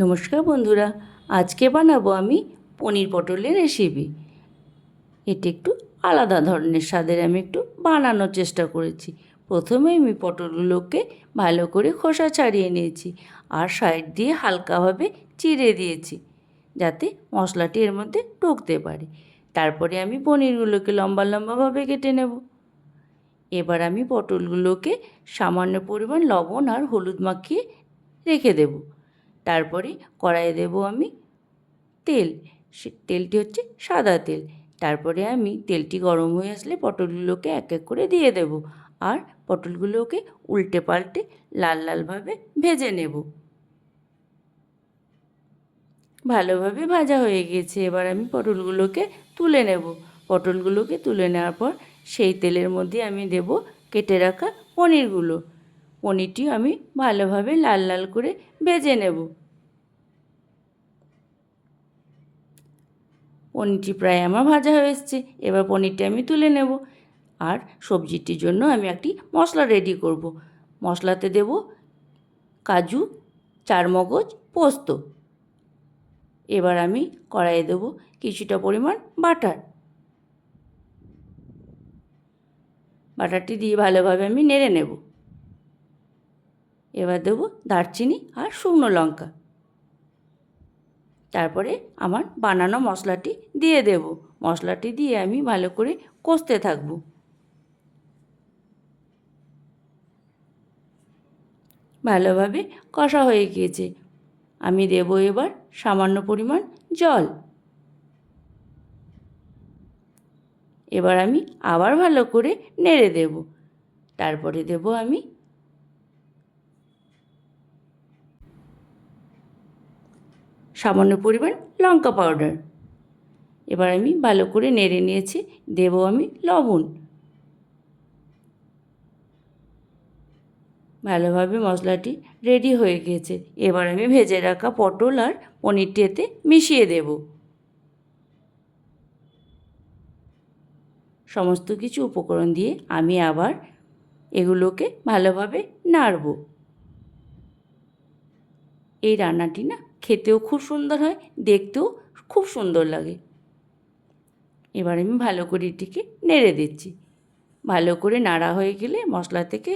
নমস্কার বন্ধুরা, আজকে বানাবো আমি পনির পটলের রেসিপি। এটা একটু আলাদা ধরনের স্বাদের আমি একটু বানানোর চেষ্টা করেছি। প্রথমে আমি পটলগুলোকে ভালো করে খোসা ছাড়িয়ে নিয়েছি আর সাইড দিয়ে হালকাভাবে চিড়ে দিয়েছি যাতে মশলাটি এর মধ্যে ঢুকতে পারে। তারপরে আমি পনিরগুলোকে লম্বা লম্বাভাবে কেটে নেব। এবার আমি পটলগুলোকে সামান্য পরিমাণ লবণ আর হলুদ মাখিয়ে রেখে দেব। তারপরে কড়াইয়ে দেব আমি তেল। তেলটি হচ্ছে সাদা তেল। তারপরে আমি তেলটি গরম হয়ে আসলে পটলগুলোকে এক এক করে দিয়ে দেব আর পটলগুলোকে উল্টে পাল্টে লাল লালভাবে ভেজে নেব। ভালোভাবে ভাজা হয়ে গেছে, এবার আমি পটলগুলোকে তুলে নেব। পটলগুলোকে তুলে নেওয়ার পর সেই তেলের মধ্যে আমি দেব কেটে রাখা পনিরগুলো। পনিরটি আমি ভালোভাবে লাল লাল করে ভেজে নেব। পনিরটি প্রায় আমার ভাজা হয়ে এসছে, এবার পনিরটি আমি তুলে নেব। আর সবজিটির জন্য আমি একটি মশলা রেডি করব। মশলাতে দেব কাজু, চারমগজ, পোস্ত। এবার আমি কড়াইয়ে দেব কিছুটা পরিমাণ বাটার। বাটারটি দিয়ে ভালোভাবে আমি নেড়ে নেব। এবার দেব দারচিনি আর শুকনো লঙ্কা। তারপরে আমার বানানো মশলাটি দিয়ে দেব। মশলাটি দিয়ে আমি ভালো করে কষতে থাকব। ভালোভাবে কষা হয়ে গিয়েছে, আমি দেব এবার সামান্য পরিমাণ জল। এবার আমি আবার ভালো করে নেড়ে দেব। তারপরে দেব আমি সামান্য পরিমাণ লঙ্কা পাউডার। এবার আমি ভালো করে নেড়ে নিয়েছি, দেব আমি লবণ। ভালোভাবে মশলাটি রেডি হয়ে গিয়েছে, এবার আমি ভেজে রাখা পটল আর পনিরটি এতে মিশিয়ে দেব। সমস্ত কিছু উপকরণ দিয়ে আমি আবার এগুলোকে ভালোভাবে নাড়ব। এই রান্নাটি না খেতেও খুব সুন্দর হয়, দেখতেও খুব সুন্দর লাগে। এবার আমি ভালো করে এটিকে নেড়ে দিচ্ছি। ভালো করে নাড়া হয়ে গেলে মশলা থেকে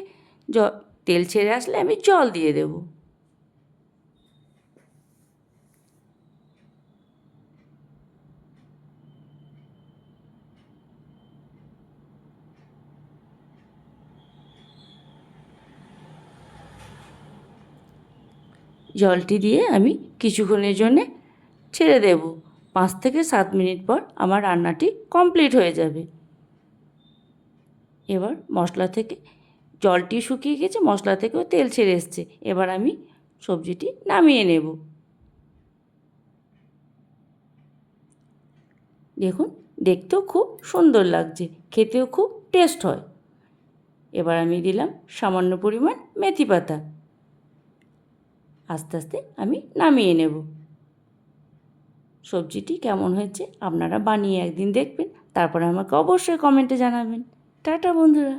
তেল ছেড়ে আসলে আমি জল দিয়ে দেব। জলটি দিয়ে আমি কিছুক্ষণের জন্যে ছেড়ে দেব। 5 থেকে 7 মিনিট পর আমার রান্নাটি কমপ্লিট হয়ে যাবে। এবার মশলা থেকে জলটি শুকিয়ে গেছে, মশলা থেকেও তেল ছেড়ে এসছে। এবার আমি সবজিটি নামিয়ে নেব। দেখুন, দেখতেও খুব সুন্দর লাগছে, খেতেও খুব টেস্ট হয়। এবার আমি দিলাম সামান্য পরিমাণ মেথি পাতা। আস্তে আস্তে আমি নামিয়ে নেব। সবজিটি কেমন হয়েছে আপনারা বানিয়ে একদিন দেখবেন, তারপরে আমাকে অবশ্যই কমেন্টে জানাবেন। টাটা বন্ধুরা।